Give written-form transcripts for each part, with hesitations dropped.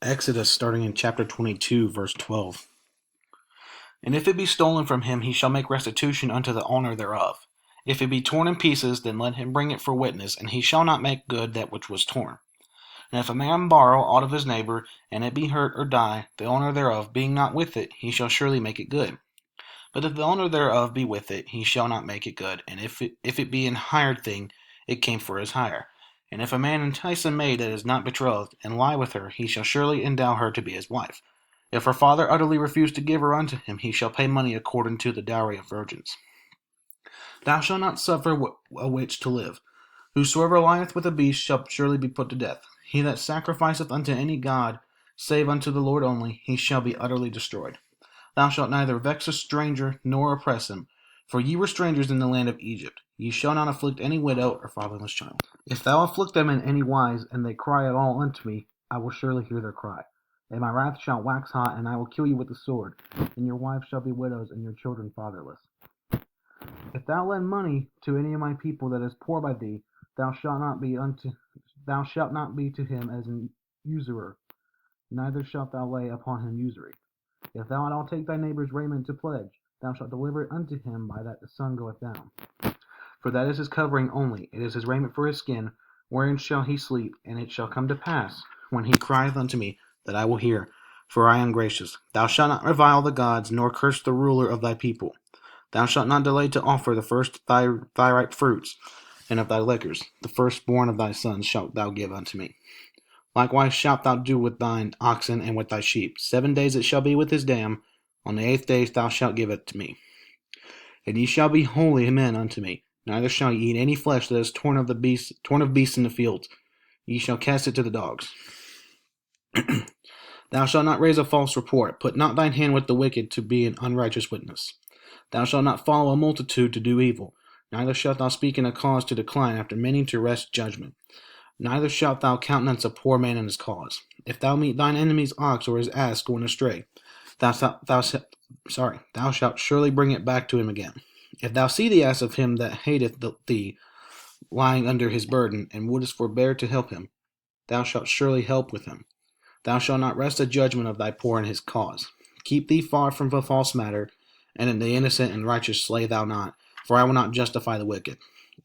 Exodus starting in chapter 22, verse 12. And if it be stolen from him, he shall make restitution unto the owner thereof. If it be torn in pieces, then let him bring it for witness, and he shall not make good that which was torn. And if a man borrow aught of his neighbor, and it be hurt or die, the owner thereof being not with it, he shall surely make it good. But if the owner thereof be with it, he shall not make it good. And if it be an hired thing, it came for his hire. And if a man entice a maid that is not betrothed, and lie with her, he shall surely endow her to be his wife. If her father utterly refuse to give her unto him, he shall pay money according to the dowry of virgins. Thou shalt not suffer a witch to live. Whosoever lieth with a beast shall surely be put to death. He that sacrificeth unto any god, save unto the Lord only, he shall be utterly destroyed. Thou shalt neither vex a stranger, nor oppress him. For ye were strangers in the land of Egypt. Ye shall not afflict any widow or fatherless child. If thou afflict them in any wise, and they cry at all unto me, I will surely hear their cry. And my wrath shall wax hot, and I will kill you with the sword. And your wives shall be widows, and your children fatherless. If thou lend money to any of my people that is poor by thee, thou shalt not be to him as an usurer, neither shalt thou lay upon him usury. If thou wilt take thy neighbour's raiment to pledge, thou shalt deliver it unto him by that the sun goeth down. For that is his covering only, it is his raiment for his skin, wherein shall he sleep, and it shall come to pass, when he crieth unto me, that I will hear, for I am gracious. Thou shalt not revile the gods, nor curse the ruler of thy people. Thou shalt not delay to offer the first of thy ripe fruits, and of thy liquors, the firstborn of thy sons shalt thou give unto me. Likewise shalt thou do with thine oxen and with thy sheep. 7 days it shall be with his dam. On the 8th day thou shalt give it to me. And ye shall be holy men unto me. Neither shall ye eat any flesh that is torn of beasts in the fields. Ye shall cast it to the dogs. Thou shalt not raise a false report. Put not thine hand with the wicked to be an unrighteous witness. Thou shalt not follow a multitude to do evil. Neither shalt thou speak in a cause to decline after many to wrest judgment. Neither shalt thou countenance a poor man in his cause. If thou meet thine enemy's ox or his ass going astray, thou shalt surely bring it back to him again. If thou see the ass of him that hateth thee lying under his burden, and wouldest forbear to help him, thou shalt surely help with him. Thou shalt not wrest a judgment of thy poor in his cause. Keep thee far from the false matter, and in the innocent and righteous slay thou not, for I will not justify the wicked.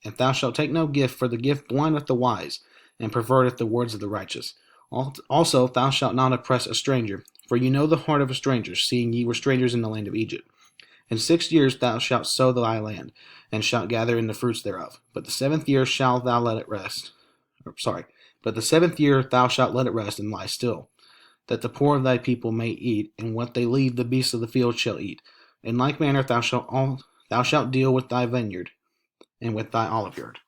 If thou shalt take no gift, for the gift blindeth the wise, and perverteth the words of the righteous. Also thou shalt not oppress a stranger, for ye know the heart of a stranger, seeing ye were strangers in the land of Egypt. In 6 years thou shalt sow thy land, and shalt gather in the fruits thereof. But the 7th year shalt thou let it rest. But the 7th year thou shalt let it rest and lie still, that the poor of thy people may eat, and what they leave the beasts of the field shall eat. In like manner thou shalt deal with thy vineyard, and with thy oliveyard.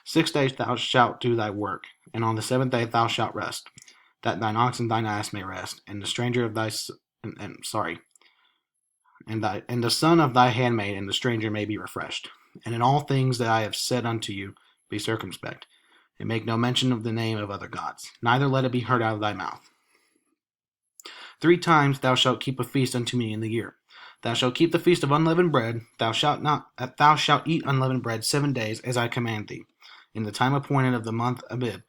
6 days thou shalt do thy work, and on the 7th day thou shalt rest, that thine ox and thine ass may rest, and the stranger of thy and the son of thy handmaid and the stranger may be refreshed. And in all things that I have said unto you, be circumspect, and make no mention of the name of other gods, neither let it be heard out of thy mouth. 3 times thou shalt keep a feast unto me in the year. Thou shalt keep the feast of unleavened bread. Thou shalt eat unleavened bread 7 days, as I command thee, in the time appointed of the month Abib.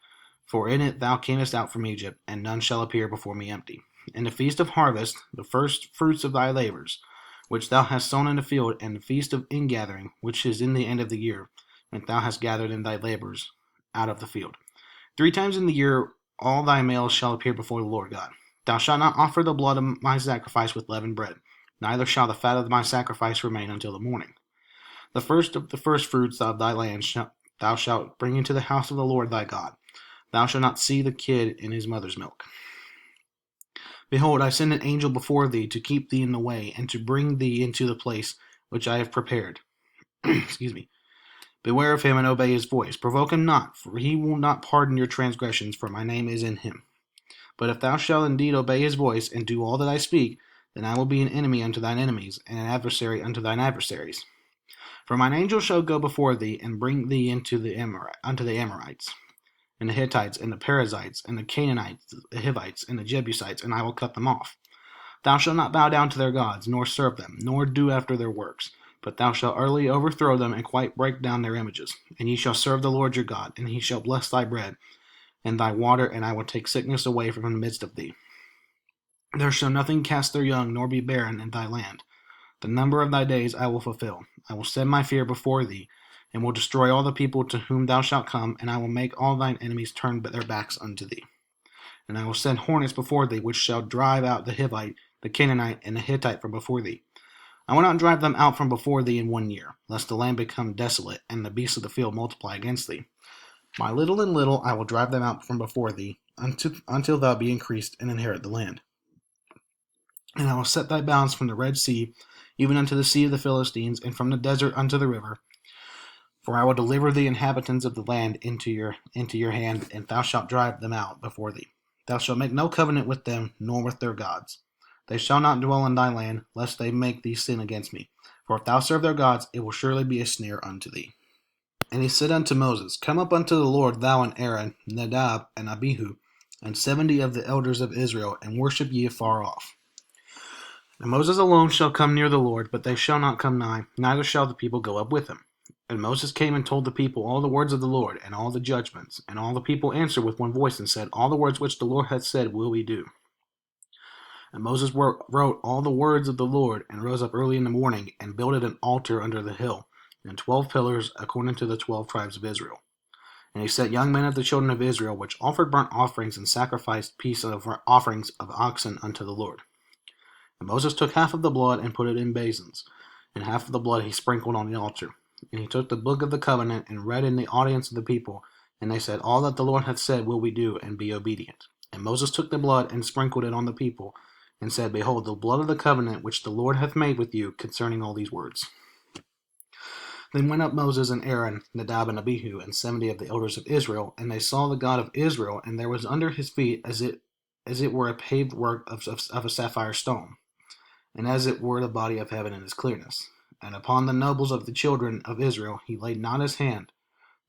For in it thou camest out from Egypt, and none shall appear before me empty. In the feast of harvest, the first fruits of thy labors, which thou hast sown in the field, and the feast of ingathering, which is in the end of the year, when thou hast gathered in thy labors out of the field. 3 times in the year all thy males shall appear before the Lord God. Thou shalt not offer the blood of my sacrifice with leavened bread, neither shall the fat of my sacrifice remain until the morning. The first of the firstfruits of thy land thou shalt bring into the house of the Lord thy God. Thou shalt not see the kid in his mother's milk. Behold, I send an angel before thee to keep thee in the way, and to bring thee into the place which I have prepared. Excuse me. Beware of him and obey his voice. Provoke him not, for he will not pardon your transgressions, for my name is in him. But if thou shalt indeed obey his voice, and do all that I speak, then I will be an enemy unto thine enemies, and an adversary unto thine adversaries. For mine angel shall go before thee, and bring thee unto the Amorites, and the Hittites, and the Perizzites, and the Canaanites, the Hivites, and the Jebusites, and I will cut them off. Thou shalt not bow down to their gods, nor serve them, nor do after their works, but thou shalt utterly overthrow them, and quite break down their images. And ye shall serve the Lord your God, and he shall bless thy bread, and thy water, and I will take sickness away from the midst of thee. There shall nothing cast their young, nor be barren in thy land. The number of thy days I will fulfill. I will send my fear before thee, and will destroy all the people to whom thou shalt come, and I will make all thine enemies turn their backs unto thee. And I will send hornets before thee, which shall drive out the Hivite, the Canaanite, and the Hittite from before thee. I will not drive them out from before thee in 1 year, lest the land become desolate, and the beasts of the field multiply against thee. By little and little I will drive them out from before thee, until thou be increased and inherit the land. And I will set thy bounds from the Red Sea, even unto the sea of the Philistines, and from the desert unto the river. For I will deliver the inhabitants of the land into your hand, and thou shalt drive them out before thee. Thou shalt make no covenant with them, nor with their gods. They shall not dwell in thy land, lest they make thee sin against me. For if thou serve their gods, it will surely be a snare unto thee. And he said unto Moses, Come up unto the Lord, thou and Aaron, Nadab, and Abihu, and 70 of the elders of Israel, and worship ye afar off. And Moses alone shall come near the Lord, but they shall not come nigh, neither shall the people go up with him. And Moses came and told the people all the words of the Lord, and all the judgments. And all the people answered with one voice, and said, All the words which the Lord hath said will we do. And Moses wrote all the words of the Lord, and rose up early in the morning, and builded an altar under the hill, and 12 pillars, according to the 12 tribes of Israel. And he set young men of the children of Israel, which offered burnt offerings and sacrificed peace offerings of oxen unto the Lord. And Moses took half of the blood and put it in basins, and half of the blood he sprinkled on the altar. And he took the book of the covenant and read in the audience of the people, and they said, All that the Lord hath said will we do, and be obedient. And Moses took the blood and sprinkled it on the people, and said, Behold, the blood of the covenant which the Lord hath made with you concerning all these words. Then went up Moses and Aaron, Nadab and Abihu, and 70 of the elders of Israel, and they saw the God of Israel, and there was under his feet as it were a paved work of a sapphire stone, and as it were the body of heaven in its clearness. And upon the nobles of the children of Israel he laid not his hand.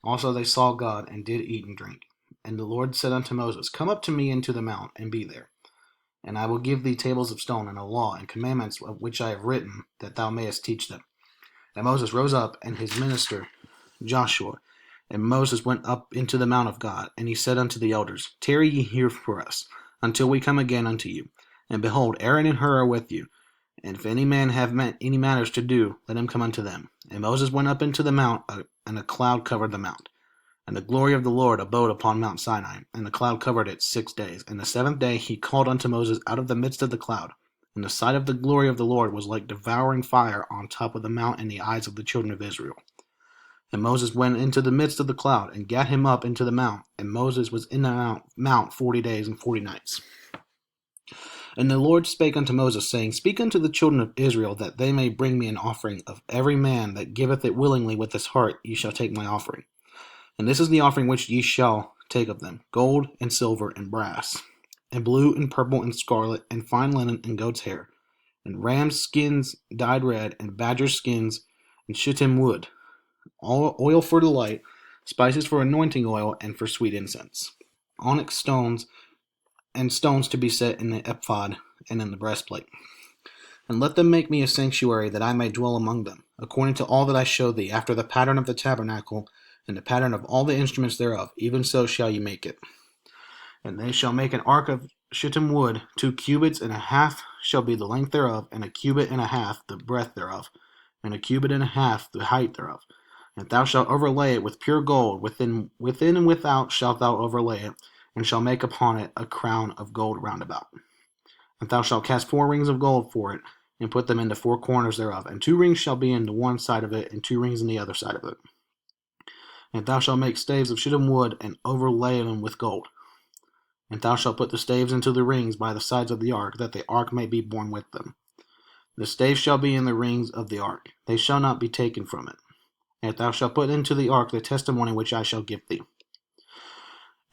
Also they saw God, and did eat and drink. And the Lord said unto Moses, Come up to me into the mount, and be there. And I will give thee tables of stone, and a law, and commandments which I have written, that thou mayest teach them. And Moses rose up, and his minister Joshua. And Moses went up into the mount of God, and he said unto the elders, Tarry ye here for us, until we come again unto you. And behold, Aaron and Hur are with you. And if any man have any matters to do, let him come unto them. And Moses went up into the mount, and a cloud covered the mount. And the glory of the Lord abode upon Mount Sinai, and the cloud covered it 6 days. And the 7th day he called unto Moses out of the midst of the cloud. And the sight of the glory of the Lord was like devouring fire on top of the mount in the eyes of the children of Israel. And Moses went into the midst of the cloud, and gat him up into the mount. And Moses was in the mount 40 days and 40 nights. And the Lord spake unto Moses, saying, Speak unto the children of Israel, that they may bring me an offering. Of every man that giveth it willingly with his heart, ye shall take my offering. And this is the offering which ye shall take of them: gold, and silver, and brass, and blue, and purple, and scarlet, and fine linen, and goat's hair, and ram's skins dyed red, and badger skins, and shittim wood, oil for the light, spices for anointing oil, and for sweet incense, onyx stones, and stones to be set in the ephod and in the breastplate. And let them make me a sanctuary, that I may dwell among them, according to all that I showed thee, after the pattern of the tabernacle, and the pattern of all the instruments thereof, even so shall ye make it. And they shall make an ark of shittim wood, 2 cubits and a half shall be the length thereof, and a cubit and a half the breadth thereof, and a cubit and a half the height thereof. And thou shalt overlay it with pure gold, within and without shalt thou overlay it, and shall make upon it a crown of gold round about. And thou shalt cast 4 rings of gold for it, and put them in the 4 corners thereof, and 2 rings shall be in the one side of it, and 2 rings in the other side of it. And thou shalt make staves of shittim wood, and overlay them with gold. And thou shalt put the staves into the rings by the sides of the ark, that the ark may be borne with them. The staves shall be in the rings of the ark, they shall not be taken from it. And thou shalt put into the ark the testimony which I shall give thee.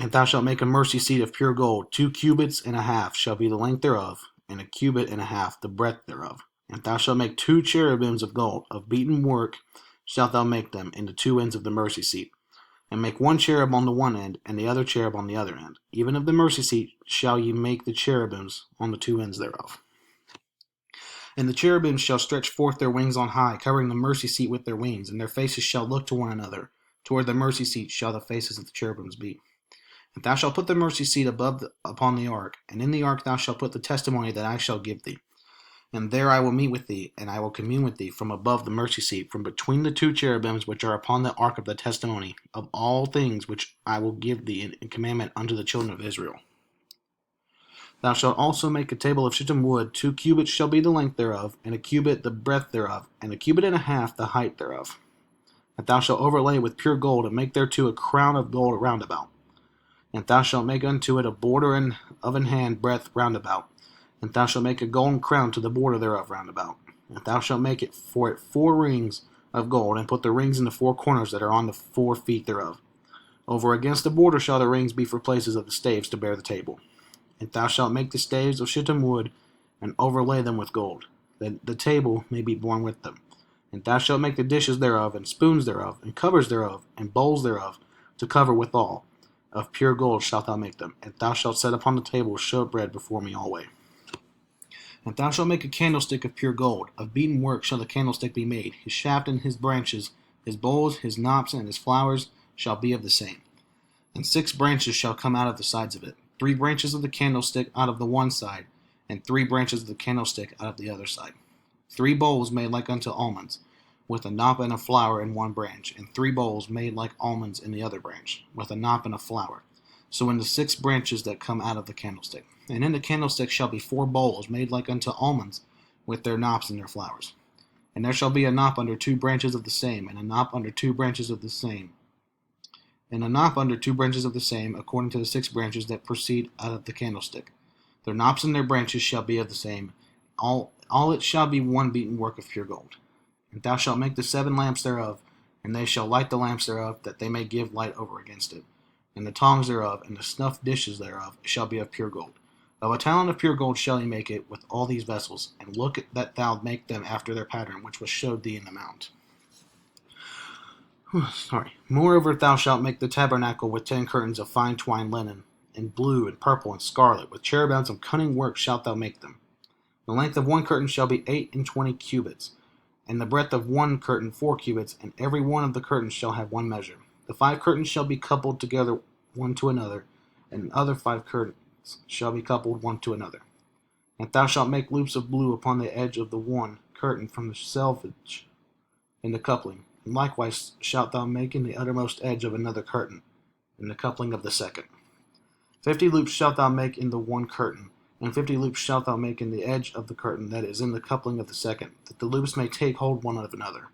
And thou shalt make a mercy seat of pure gold, 2 cubits and a half shall be the length thereof, and a cubit and a half the breadth thereof. And thou shalt make 2 cherubims of gold, of beaten work shalt thou make them in the 2 ends of the mercy seat. And make 1 cherub on the one end, and the other cherub on the other end. Even of the mercy seat shall ye make the cherubims on the 2 ends thereof. And the cherubims shall stretch forth their wings on high, covering the mercy seat with their wings, and their faces shall look to one another. Toward the mercy seat shall the faces of the cherubims be. And thou shalt put the mercy seat upon the ark, and in the ark thou shalt put the testimony that I shall give thee. And there I will meet with thee, and I will commune with thee from above the mercy seat, from between the two cherubims which are upon the ark of the testimony, of all things which I will give thee in commandment unto the children of Israel. Thou shalt also make a table of shittim wood. 2 cubits shall be the length thereof, and a cubit the breadth thereof, and a cubit and a half the height thereof. And thou shalt overlay with pure gold, and make thereto a crown of gold round about. And thou shalt make unto it a border of an hand breadth round about. And thou shalt make a golden crown to the border thereof round about. And thou shalt make it 4 rings of gold, and put the rings in the 4 corners that are on the 4 feet thereof. Over against the border shall the rings be for places of the staves to bear the table. And thou shalt make the staves of shittim wood, and overlay them with gold, that the table may be borne with them. And thou shalt make the dishes thereof, and spoons thereof, and covers thereof, and bowls thereof, to cover withal. Of pure gold shalt thou make them. And thou shalt set upon the table showbread before me alway. And thou shalt make a candlestick of pure gold. Of beaten work shall the candlestick be made. His shaft and his branches, his bowls, his knops, and his flowers shall be of the same. And 6 branches shall come out of the sides of it. 3 branches of the candlestick out of the one side, and 3 branches of the candlestick out of the other side. 3 bowls made like unto almonds, with a knop and a flower in one branch, and 3 bowls made like almonds in the other branch, with a knop and a flower. So in the 6 branches that come out of the candlestick. And in the candlestick shall be 4 bowls made like unto almonds, with their knops and their flowers. And there shall be a knop under 2 branches of the same, and a knop under 2 branches of the same, and a knop under 2 branches of the same, according to the 6 branches that proceed out of the candlestick. Their knops and their branches shall be of the same. All it shall be one beaten work of pure gold. And thou shalt make the 7 lamps thereof, and they shall light the lamps thereof, that they may give light over against it. And the tongs thereof, and the snuff dishes thereof, shall be of pure gold. Of a talent of pure gold shall he make it with all these vessels, and look that thou make them after their pattern, which was showed thee in the mount. Moreover, thou shalt make the tabernacle with 10 curtains of fine twined linen, in blue and purple and scarlet, with cherubims of cunning work shalt thou make them. The length of one curtain shall be 28 cubits, and the breadth of one curtain 4 cubits, and every one of the curtains shall have one measure. The 5 curtains shall be coupled together one to another, and other 5 curtains shall be coupled one to another. And thou shalt make loops of blue upon the edge of the one curtain from the selvage in the coupling. And likewise shalt thou make in the uttermost edge of another curtain, in the coupling of the second. 50 loops shalt thou make in the one curtain, and 50 loops shalt thou make in the edge of the curtain that is in the coupling of the second, that the loops may take hold one of another.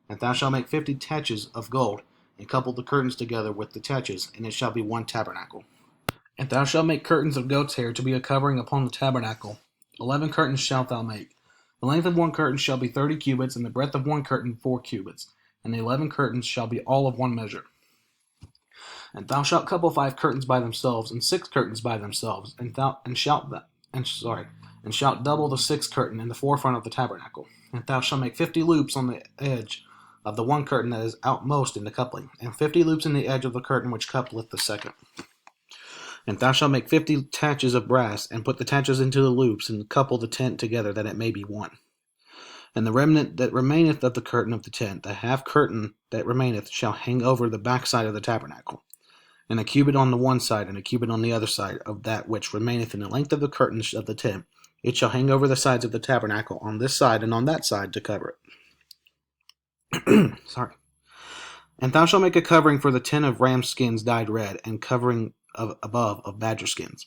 And thou shalt make 50 taches of gold, and couple the curtains together with the taches, and it shall be one tabernacle. And thou shalt make curtains of goat's hair to be a covering upon the tabernacle. 11 curtains shalt thou make. The length of one curtain shall be 30 cubits, and the breadth of one curtain 4 cubits, and the 11 curtains shall be all of one measure. And thou shalt couple 5 curtains by themselves, and 6 curtains by themselves, and shalt double the 6th curtain in the forefront of the tabernacle. And thou shalt make 50 loops on the edge of the one curtain that is outmost in the coupling, and 50 loops in the edge of the curtain which coupleth the second. And thou shalt make 50 taches of brass, and put the taches into the loops, and couple the tent together, that it may be one. And the remnant that remaineth of the curtain of the tent, the half curtain that remaineth, shall hang over the backside of the tabernacle, and a cubit on the one side, and a cubit on the other side of that which remaineth in the length of the curtains of the tent. It shall hang over the sides of the tabernacle, on this side and on that side, to cover it. And thou shalt make a covering for the tent of ram skins dyed red, and covering above of badger skins.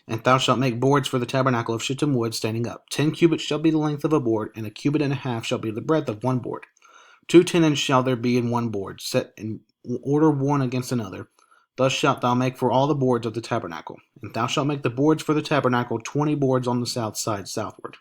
And thou shalt make boards for the tabernacle of shittim wood standing up. 10 cubits shall be the length of a board, and a cubit and a half shall be the breadth of one board. 2 tenons shall there be in one board, set in order one against another. Thus shalt thou make for all the boards of the tabernacle. And thou shalt make the boards for the tabernacle 20 boards on the south side southward.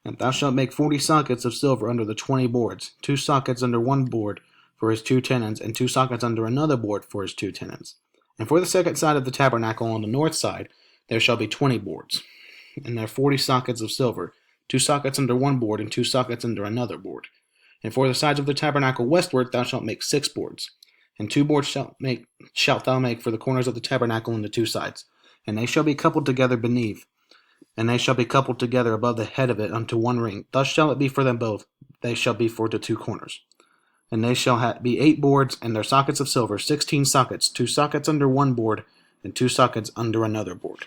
And thou shalt make 40 sockets of silver under the 20 boards, 2 sockets under one board for his 2 tenons, and 2 sockets under another board for his 2 tenons. And for the second side of the tabernacle on the north side there shall be 20 boards, and there are 40 sockets of silver, 2 sockets under one board, and 2 sockets under another board. And for the sides of the tabernacle westward thou shalt make 6 boards, and 2 boards shalt thou make for the corners of the tabernacle on the 2 sides, and they shall be coupled together beneath, and they shall be coupled together above the head of it unto one ring. Thus shall it be for them both; they shall be for the 2 corners. And they shall be 8 boards, and their sockets of silver, 16 sockets, 2 sockets under one board, and 2 sockets under another board.